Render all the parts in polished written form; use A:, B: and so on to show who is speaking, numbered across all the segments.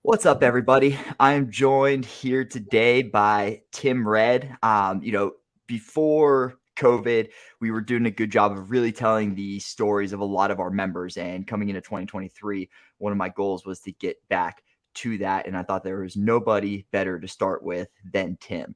A: What's up, everybody? I'm joined here today by Tim Red. Before COVID, we were doing a good job of really telling the stories of a lot of our members. And coming into 2023, one of my goals was to get back to that. And I thought there was nobody better to start with than Tim.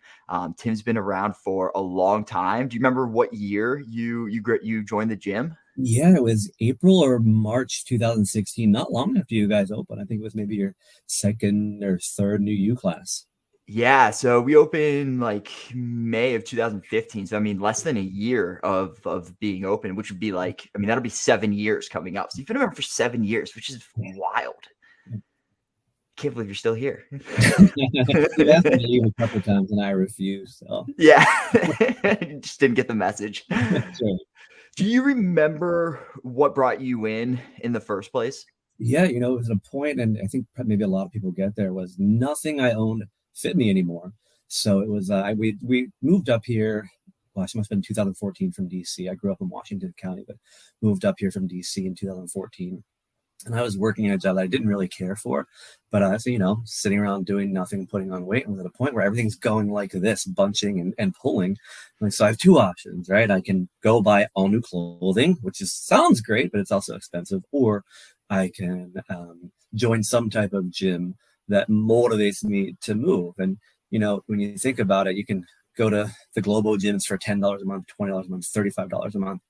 A: Tim's been around for a long time. Do you remember what year you joined the gym?
B: Yeah, it was April or March 2016, not long after you guys opened. I think it was maybe your second or third new U class.
A: Yeah, so we opened like May of 2015. So I mean, less than a year of being open, which would be like, I mean, that'll be 7 years coming up. So you've been around for 7 years, which is wild. Can't believe you're still here.
B: You've asked me to leave a couple times and I refused. So
A: Yeah, just didn't get the message.
B: sure.
A: Do you remember what brought you in the first place?
B: Yeah, it was a point, and I think maybe a lot of people get there, was nothing I owned fit me anymore. So it was we moved up here. Well, it must have been 2014 from DC. I grew up in Washington County, but moved up here from DC in 2014. And I was working in a job that I didn't really care for, but sitting around doing nothing, putting on weight, and was at a point where everything's going like this, bunching and pulling. Like, so I have two options, right? I can go buy all new clothing, which sounds great, but it's also expensive, or I can join some type of gym that motivates me to move. And when you think about it, you can go to the Globo gyms for $10 a month, $20 a month, $35 a month.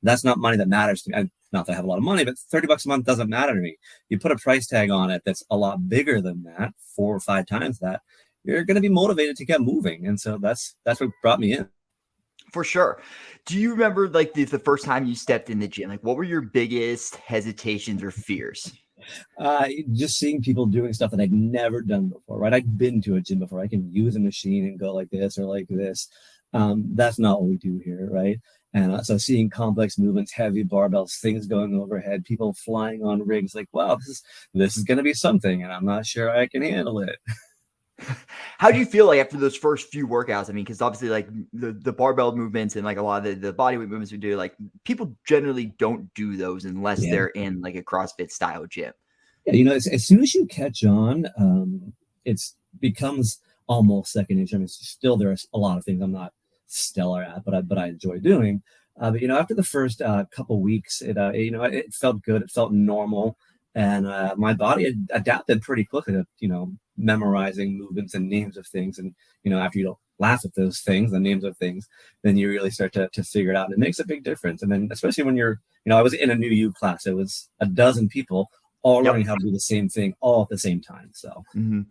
B: That's not money that matters to me. Not that I have a lot of money, but $30 a month doesn't matter to me. You put a price tag on it that's a lot bigger than that, 4 or 5 times that, you're going to be motivated to get moving. And so that's what brought me in.
A: For sure. Do you remember like the first time you stepped in the gym? Like, what were your biggest hesitations or fears?
B: Just seeing people doing stuff that I'd never done before, right? I'd been to a gym before. I can use a machine and go like this or like this. That's not what we do here, right? And so seeing complex movements, heavy barbells, things going overhead, people flying on rigs, like, wow, this is going to be something, and I'm not sure I can handle it.
A: How do you feel like after those first few workouts? I mean, because obviously, like the barbell movements and like a lot of the body weight movements we do, like people generally don't do those unless
B: Yeah,
A: they're in like a CrossFit style gym.
B: yeah. As soon as you catch on, it's becomes almost second nature. I mean, still there's a lot of things I'm not stellar at, but I enjoy doing. But after the first couple weeks, it felt good. It felt normal, and my body had adapted pretty quickly to memorizing movements and names of things. And after you don't laugh at those things, the names of things, then you really start to figure it out. And it makes a big difference. And then especially when I was in a new U class. It was a dozen people all
A: Yep.
B: learning how to do the same thing all at the same time. So
A: hmm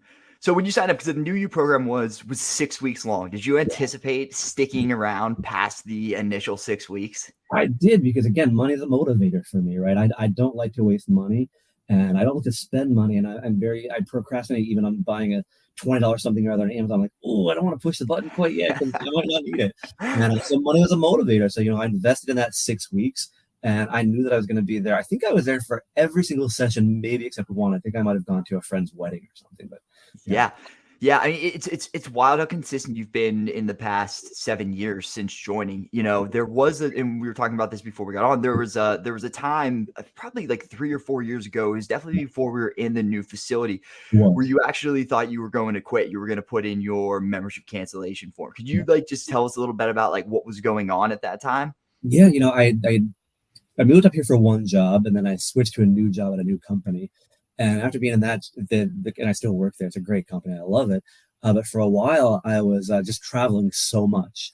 A: So when you signed up, because the new U program was 6 weeks long, did you anticipate sticking around past the initial 6 weeks?
B: I did, because again, money is a motivator for me, right? I don't like to waste money, and I don't like to spend money, and I procrastinate even on buying a $20 something or other on Amazon. I'm like, oh, I don't want to push the button quite yet because I might not need it. And so money was a motivator. So I invested in that 6 weeks, and I knew that I was going to be there. I think I was there for every single session, maybe except for one. I think I might have gone to a friend's wedding or something, but yeah.
A: Yeah. Yeah, I mean, it's wild how consistent you've been in the past 7 years since joining. There was and we were talking about this before we got on. There was a time, probably like 3 or 4 years ago. It was definitely before we were in the new facility, where you actually thought you were going to quit. You were going to put in your membership cancellation form. Could you like just tell us a little bit about like what was going on at that time?
B: Yeah, I moved up here for one job, and then I switched to a new job at a new company. And after being in that, and I still work there. It's a great company. I love it. But for a while, I was just traveling so much.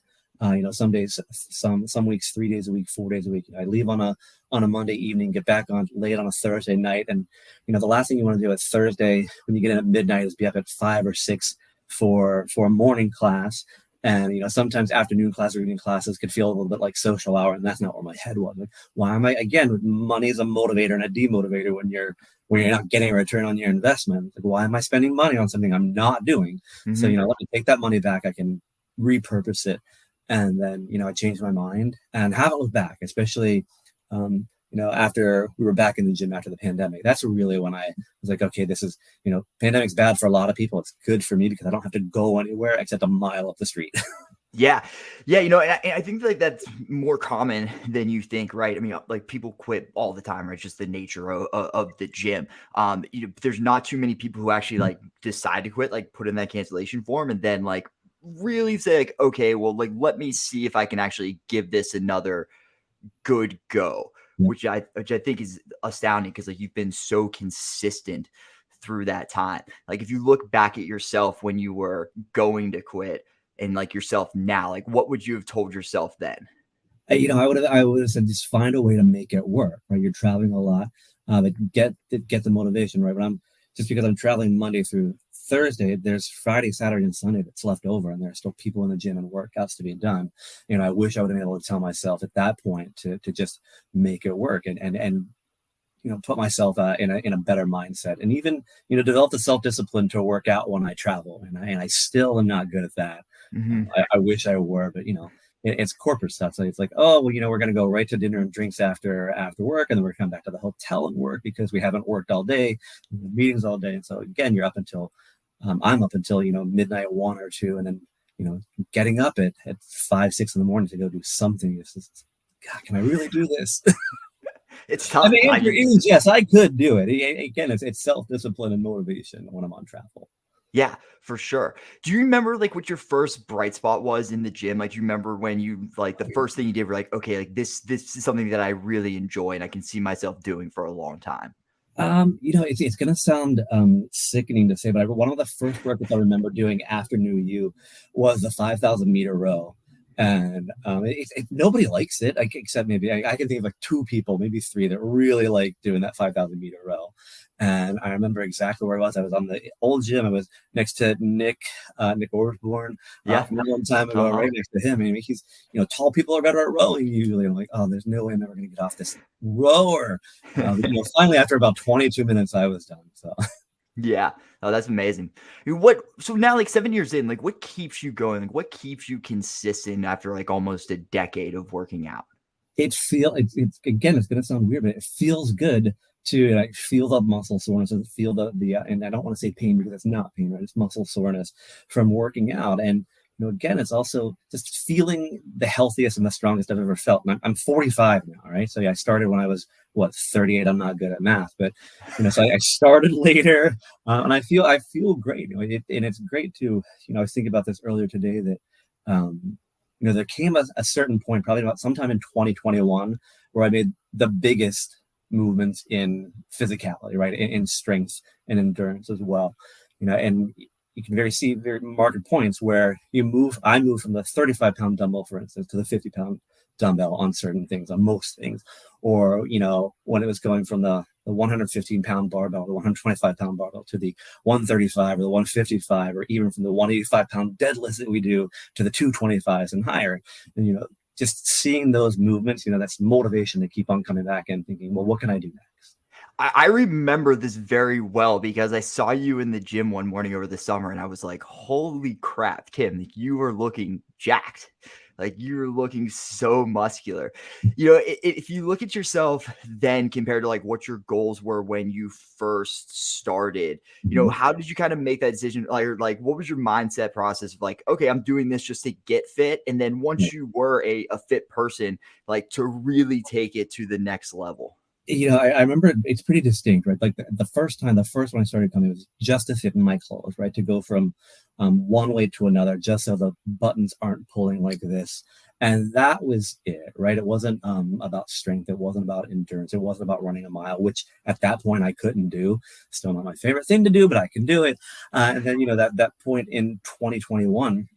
B: Some days, some weeks, 3 days a week, 4 days a week. I leave on a Monday evening, get back on late on a Thursday night, and the last thing you want to do at Thursday when you get in at midnight is be up at 5 or 6 for a morning class. And sometimes afternoon class or evening classes could feel a little bit like social hour, and that's not where my head was. Like, why am I, again, money is a motivator and a demotivator when you're not getting a return on your investment. Like, why am I spending money on something I'm not doing? So
A: hmm
B: let me take that money back. I can repurpose it, and then I changed my mind and haven't looked back. Especially after we were back in the gym after the pandemic. That's really when I was like, okay, this is, pandemic's bad for a lot of people. It's good for me because I don't have to go anywhere except a mile up the street.
A: Yeah. Yeah, and I think like that's more common than you think, right? I mean, like people quit all the time, right? It's just the nature of the gym. There's not too many people who actually like decide to quit, like put in that cancellation form and then like really say like, okay, well, like let me see if I can actually give this another good go,
B: Yeah.
A: which I think is astounding because like you've been so consistent through that time. Like if you look back at yourself when you were going to quit and like yourself now, like what would you have told yourself then?
B: I would have said just find a way to make it work. Right, you're traveling a lot, but get the motivation right. But I'm just because I'm traveling Monday through Thursday, there's Friday, Saturday, and Sunday that's left over, and there are still people in the gym and workouts to be done. I wish I would have been able to tell myself at that point to just make it work and put myself in a better mindset, and even develop the self discipline to work out when I travel. And I still am not good at that.
A: Mhm.
B: I wish I were, but it's corporate stuff. So it's like, oh, well, we're going to go right to dinner and drinks after work, and then we're coming back to the hotel and work because we haven't worked all day, meetings all day. And so again, you're up until I'm up until midnight, 1 or 2, and then getting up at 5, 6 in the morning to go do something. It's just, God, can I really do this?
A: It's
B: And
A: tough.
B: the answer is yes, I could do it. Again, it's self discipline and motivation when I'm on travel.
A: Yeah, for sure. Do you remember like what your first bright spot was in the gym? Like, do you remember when you like the first thing you did were like, okay, like this is something that I really enjoy and I can see myself doing for a long time.
B: It's going to sound sickening to say, but one of the first workouts I remember doing after New U was the 5,000 meter row. And nobody likes it, like, except maybe I can think of like two people, maybe three, that really like doing that 5,000 meter row. And I remember exactly where I was. I was on the old gym. I was next to Nick Osborne
A: Yeah.
B: from a long time ago,
A: Uh-huh.
B: right next to him. And he's, tall people are better at rowing usually. I'm like, oh, there's no way I'm ever going to get off this rower. Finally, after about 22 minutes, I was done. So
A: Yeah. Oh, that's amazing. What so now like 7 years in, like what keeps you going? Like what keeps you consistent after like almost a decade of working out?
B: it's again, it's going to sound weird, but it feels good to like feel the muscle soreness and feel the and I don't want to say pain because it's not pain, right? It's muscle soreness from working out. And again, it's also just feeling the healthiest and the strongest I've ever felt. And I'm 45 now, right? So yeah, I started when I was 38. I'm not good at math, but so I started later, and I feel great. And it's great to I was thinking about this earlier today that um, there came a certain point, probably about sometime in 2021, where I made the biggest movements in physicality, right, in strength and endurance as well. And you can see very marked points where I move from the 35-pound dumbbell, for instance, to the 50-pound dumbbell on certain things, on most things. Or, when it was going from the 115-pound barbell, the 125-pound barbell to the 135 or the 155, or even from the 185-pound deadlifts that we do to the 225s and higher. And, just seeing those movements, that's motivation to keep on coming back and thinking, well, what can I do next?
A: I remember this very well because I saw you in the gym one morning over the summer and I was like, holy crap, Tim, like you were looking jacked. Like you were looking so muscular. If you look at yourself then compared to like what your goals were when you first started,
B: Mhm.
A: how did you kind of make that decision? Like what was your mindset process of like, okay, I'm doing this just to get fit. And then once you were a fit person, like to really take it to the next level.
B: I remember it's pretty distinct, right? Like the first time, the first one I started coming was just to fit in my clothes, right? To go from one weight to another, just so the buttons aren't pulling like this. And that was it, right? It wasn't about strength. It wasn't about endurance. It wasn't about running a mile, which at that point I couldn't do. Still not my favorite thing to do, but I can do it. And then, that point in 2021,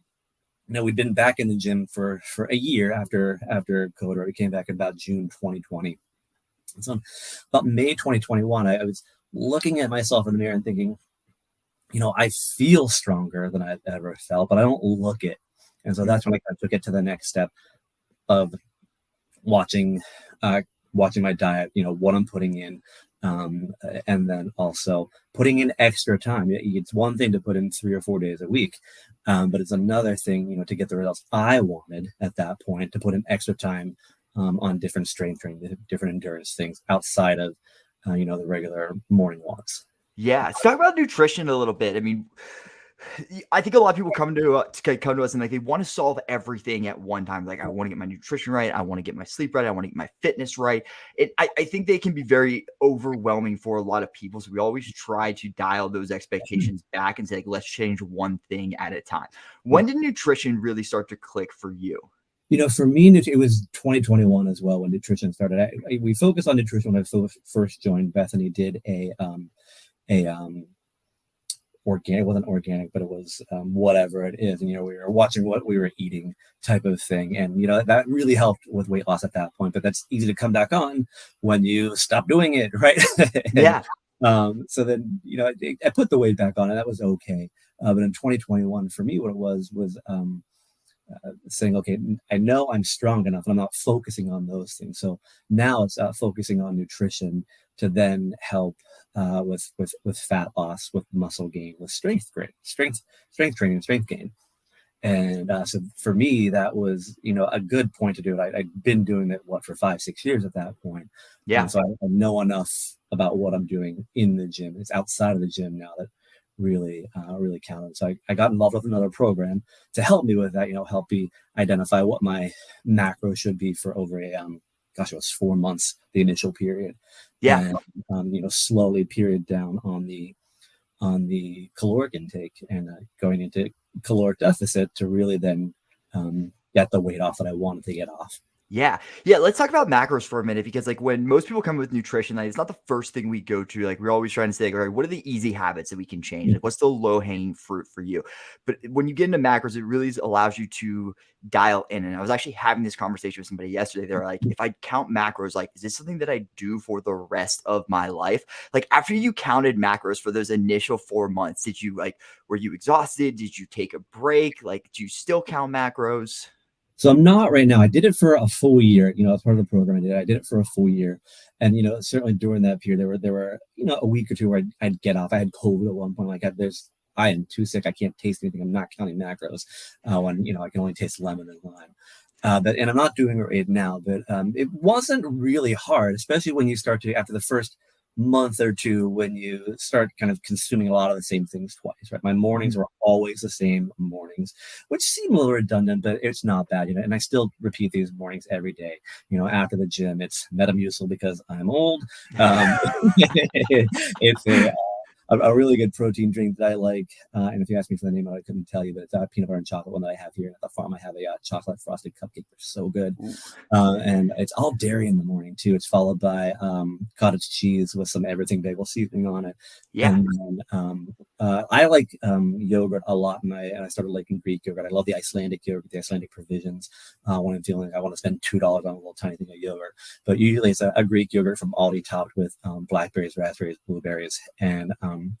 B: we'd been back in the gym for a year after COVID, right? We came back about June 2020. So about May 2021, I was looking at myself in the mirror and thinking, I feel stronger than I've ever felt, but I don't look it. And so that's when I kind of took it to the next step of watching, uh, watching my diet, what I'm putting in, and then also putting in extra time. It's one thing to put in 3 or 4 days a week, but it's another thing, to get the results I wanted at that point, to put in extra time on different strength training, different endurance things outside of, the regular morning walks.
A: Yeah, let's talk about nutrition a little bit. I mean, I think a lot of people come to us and like they want to solve everything at one time. Like I want to get my nutrition right, I want to get my sleep right, I want to get my fitness right. I think they can be very overwhelming for a lot of people. So we always try to dial those expectations back and say, like, let's change one thing at a time. When did nutrition really start to click for you?
B: For me, it was 2021 as well when nutrition started. We focused on nutrition when I first joined. Bethany did a organic, it wasn't organic, but it was whatever it is. And, we were watching what we were eating type of thing. And, that really helped with weight loss at that point. But that's easy to come back on when you stop doing it, right?
A: Yeah.
B: So then, I put the weight back on and that was okay. But in 2021, for me, what it was saying, okay, I know I'm strong enough and I'm not focusing on those things. So now it's focusing on nutrition to then help with fat loss, with muscle gain, with strength training, strength gain. And so for me, that was, a good point to do it. I'd been doing it, for 5-6 years at that point.
A: Yeah.
B: So I know enough about what I'm doing in the gym. It's outside of the gym now that really counted. So I got involved with another program to help me with that, help me identify what my macro should be for over it was 4 months, the initial period.
A: Yeah.
B: And, slowly period down on the caloric intake and going into caloric deficit to really then get the weight off that I wanted to get off.
A: Yeah. Yeah. Let's talk about macros for a minute, because like when most people come with nutrition, like it's not the first thing we go to. Like we're always trying to say, like, all right, what are the easy habits that we can change? Like what's the low hanging fruit for you? But when you get into macros, it really allows you to dial in. And I was actually having this conversation with somebody yesterday. They're like, if I count macros, like, is this something that I do for the rest of my life? Like after you counted macros for those initial 4 months, were you exhausted? Did you take a break? Like, do you still count macros?
B: So I'm not right now. I did it for a full year, as part of the program. I did it for a full year. And, certainly during that period, there were, a week or two where I'd get off. I had COVID at one point. Like I am too sick. I can't taste anything. I'm not counting macros when, I can only taste lemon and lime. And I'm not doing it right now, but it wasn't really hard, especially when you start to, after the first month or two, when you start kind of consuming a lot of the same things twice, right? My mornings were always the same mornings, which seem a little redundant, but it's not bad, and I still repeat these mornings every day. After the gym, it's Metamucil because I'm old. It's a really good protein drink that I like. And if you ask me for the name of it, I couldn't tell you, but it's a peanut butter and chocolate one that I have here. At the farm, I have a chocolate frosted cupcake. They're so good. And it's all dairy in the morning too. It's followed by cottage cheese with some everything bagel seasoning on it.
A: Yeah.
B: And then, I like yogurt a lot, and I started liking Greek yogurt. I love the Icelandic yogurt, the Icelandic provisions. When I'm feeling like I want to spend $2 on a little tiny thing of yogurt, but usually it's a Greek yogurt from Aldi topped with blackberries, raspberries, blueberries, and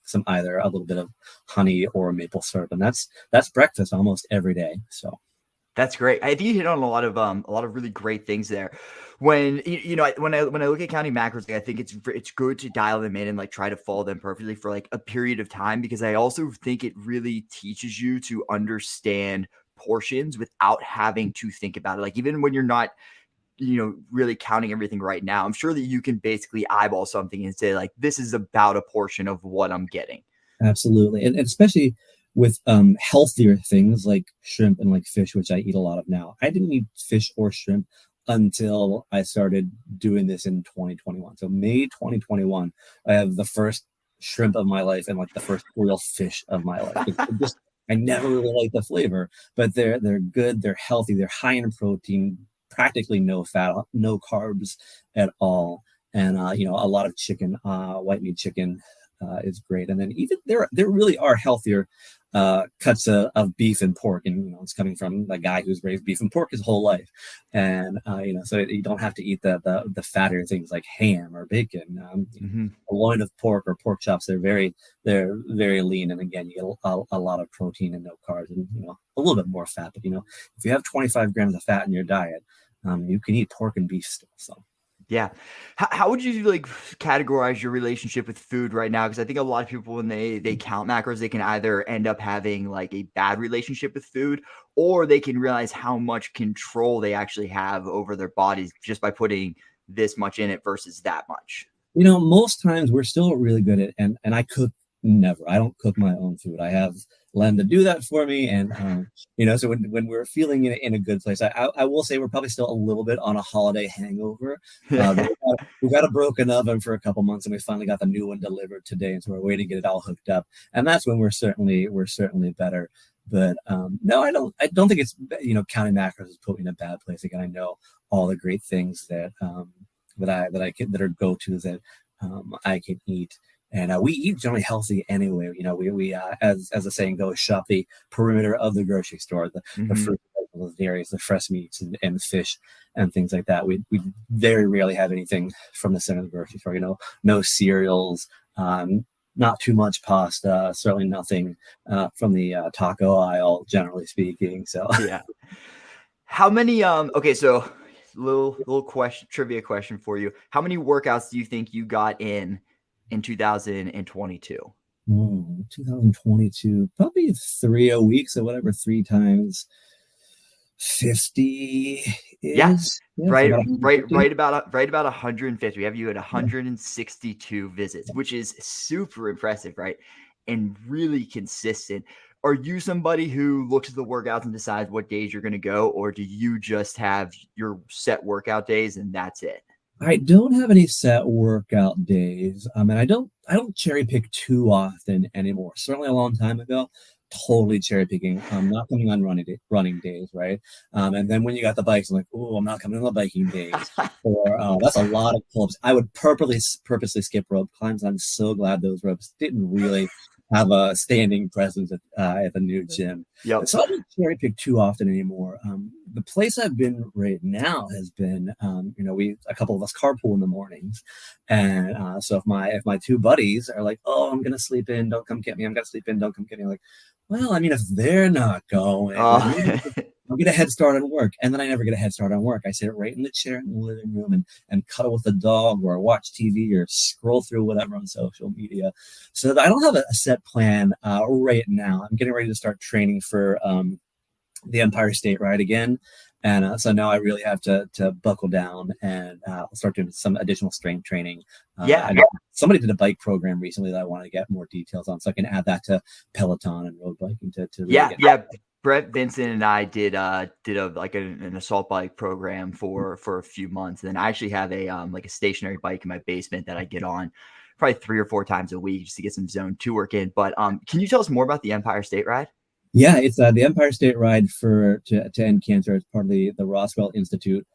B: some either a little bit of honey or maple syrup, and that's breakfast almost every day. So
A: that's great. I think you hit on a lot of really great things there. When when I look at counting macros, like, I think it's good to dial them in and like try to follow them perfectly for like a period of time, because I also think it really teaches you to understand portions without having to think about it. Like even when you're not really counting everything right now, I'm sure that you can basically eyeball something and say like, this is about a portion of what I'm getting.
B: absolutely, and especially with healthier things like shrimp and like fish, which I eat a lot of now. I didn't eat fish or shrimp until I started doing this in 2021. So May 2021, I have the first shrimp of my life and like the first real fish of my life. I never really liked the flavor, but they're good, they're healthy, they're high in protein, practically no fat, no carbs at all, and a lot of chicken, white meat chicken is great. And then even there really are healthier cuts of beef and pork, and it's coming from a guy who's raised beef and pork his whole life, and so you don't have to eat the fattier things like ham or bacon. A loin of pork or pork chops, they're very lean, and again you get a lot of protein and no carbs, and a little bit more fat. But if you have 25 grams of fat in your diet, you can eat pork and beef still. So
A: Yeah. How would you like categorize your relationship with food right now? Because I think a lot of people, when they count macros, they can either end up having like a bad relationship with food, or they can realize how much control they actually have over their bodies just by putting this much in it versus that much.
B: most times we're still really good at, and I cook never. I don't cook my own food. I have Len to do that for me. And so when we're feeling in a good place, I will say we're probably still a little bit on a holiday hangover. We've got a broken oven for a couple months, and we finally got the new one delivered today, and so we're waiting to get it all hooked up. And that's when we're certainly better. But no, I don't think it's counting macros has put me in a bad place. Again, I know all the great things that are go-tos that I can eat. And we eat generally healthy anyway. We as the saying goes, shop the perimeter of the grocery store, the fruit, vegetables, dairies, the fresh meats and fish and things like that. We very rarely have anything from the center of the grocery store. No cereals, not too much pasta, certainly nothing from the taco aisle, generally speaking. So
A: yeah. How many? Okay, so little question, trivia question for you. How many workouts do you think you got in 2022?
B: 2022, probably 3 a week, so whatever, 3 times 50 is.
A: Yeah, right about 150. We have you at 162 visits, which is super impressive, right? And really consistent. Are you somebody who looks at the workouts and decides what days you're going to go, or do you just have your set workout days and that's it?
B: I don't have any set workout days. And I don't cherry pick too often anymore. Certainly a long time ago, totally cherry picking. I'm not coming on running days, right? And then when you got the bikes, I'm like, oh, I'm not coming on the biking days. Or that's a lot of pull-ups. I would purposely skip rope climbs. I'm so glad those ropes didn't really have a standing presence at the new gym.
A: Yep.
B: So I don't cherry pick too often anymore. The place I've been right now has been, a couple of us carpool in the mornings, and so if my 2 buddies are like, oh, I'm gonna sleep in, don't come get me. I'm gonna sleep in, don't come get me. I'm like, well, I mean, if they're not going, I'll get a head start on work. And then I never get a head start on work. I sit right in the chair in the living room and cuddle with the dog or watch TV or scroll through whatever on social media. So I don't have a set plan right now. I'm getting ready to start training for the Empire State Ride again. And so now I really have to buckle down and start doing some additional strength training. Somebody did a bike program recently that I want to get more details on, so I can add that to Peloton and road biking to really get
A: Brett Vincent and I did an assault bike program for a few months. And then I actually have a stationary bike in my basement that I get on probably 3 or 4 times a week just to get some zone 2 work in. But can you tell us more about the Empire State Ride?
B: Yeah, it's the Empire State Ride to end cancer. It's part of the Roswell Institute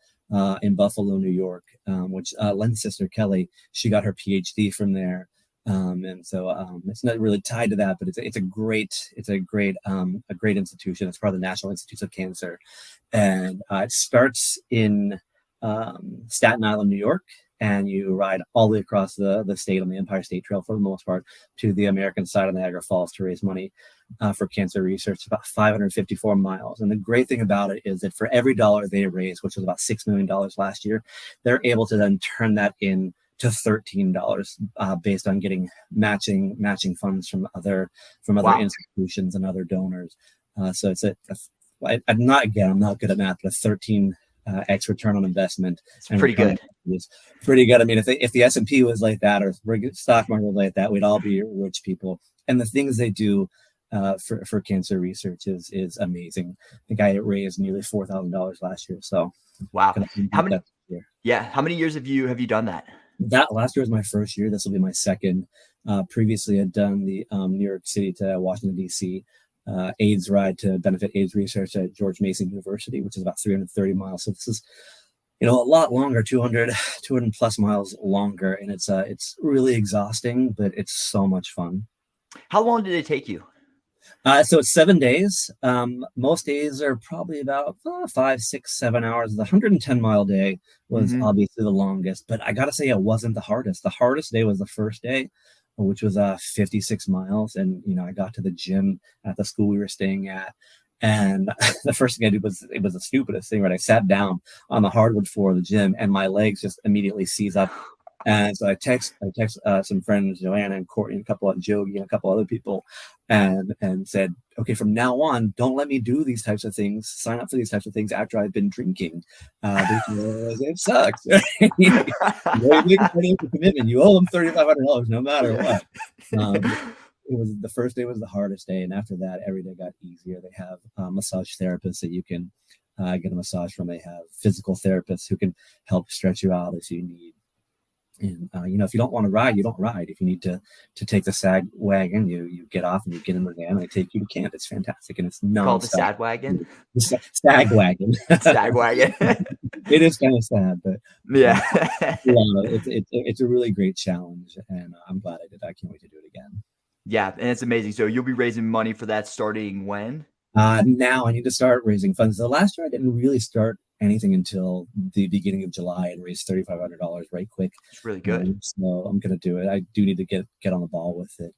B: in Buffalo, New York, which Len's sister Kelly, she got her PhD from there. And so it's not really tied to that, but it's a great institution. It's part of the National Institutes of Cancer, and it starts in Staten Island, New York, and you ride all the way across the state on the Empire State Trail for the most part to the American side of Niagara Falls to raise money for cancer research. It's about 554 miles. And the great thing about it is that for every dollar they raise, which was about $6 million last year, they're able to then turn that in to $13 based on getting matching funds from other institutions and other donors. So it's I'm not good at math, but a 13 X return on investment.
A: It's pretty good.
B: It's pretty good. I mean, if the S&P was like that, or the stock market was like that, we'd all be rich people. And the things they do for cancer research is amazing. I think I raised nearly $4,000 last year. So
A: wow. How many years have you done that?
B: That last year was my first year. This will be my second. Previously, I'd done the New York City to Washington, D.C. AIDS ride to benefit AIDS research at George Mason University, which is about 330 miles. So this is, a lot longer, 200 plus miles longer. And it's really exhausting, but it's so much fun.
A: How long did it take you?
B: So it's 7 days. Most days are probably about 5, 6, 7 hours. The 110-mile day was obviously the longest, but I got to say it wasn't the hardest. The hardest day was the first day, which was 56 miles. And, I got to the gym at the school we were staying at. And the first thing I did it was the stupidest thing, right? I sat down on the hardwood floor of the gym and my legs just immediately seize up. And so I text some friends, Joanna and Courtney, Jogi and a couple other people, and said, okay, from now on, don't let me do these types of things. Sign up for these types of things after I've been drinking. Because it sucks. You make a financial commitment. You owe them $3,500 no matter what. it was the first day was the hardest day, and after that, every day got easier. They have massage therapists that you can get a massage from. They have physical therapists who can help stretch you out if you need. And if you don't want to ride, you don't ride. If you need to take the sag wagon, you get off and you get in the van and they take you to camp. It's fantastic, and it's
A: Called the
B: nonstop.
A: Sad Wagon.
B: Sag wagon.
A: Sag Wagon.
B: It is kind of sad, but
A: yeah.
B: It's a really great challenge, and I'm glad I did. I can't wait to do it again.
A: Yeah, and it's amazing. So you'll be raising money for that starting when?
B: Now I need to start raising funds. The last year I didn't really start anything until the beginning of July and raised $3,500 right quick.
A: It's really good.
B: So I'm gonna do it. I do need to get on the ball with it.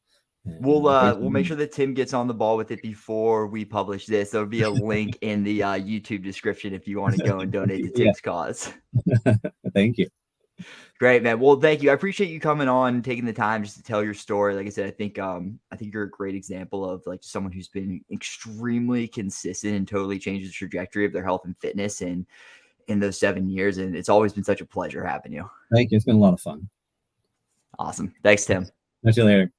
B: And,
A: we'll make sure that Tim gets on the ball with it before we publish this. There'll be a link in the YouTube description if you want to go and donate to Tim's cause.
B: Thank you.
A: Great, man. Well, thank you. I appreciate you coming on and taking the time just to tell your story. Like I said, I think you're a great example of like someone who's been extremely consistent and totally changed the trajectory of their health and fitness in those 7 years. And it's always been such a pleasure having you.
B: Thank you. It's been a lot of fun.
A: Awesome. Thanks, Tim.
B: Catch you later.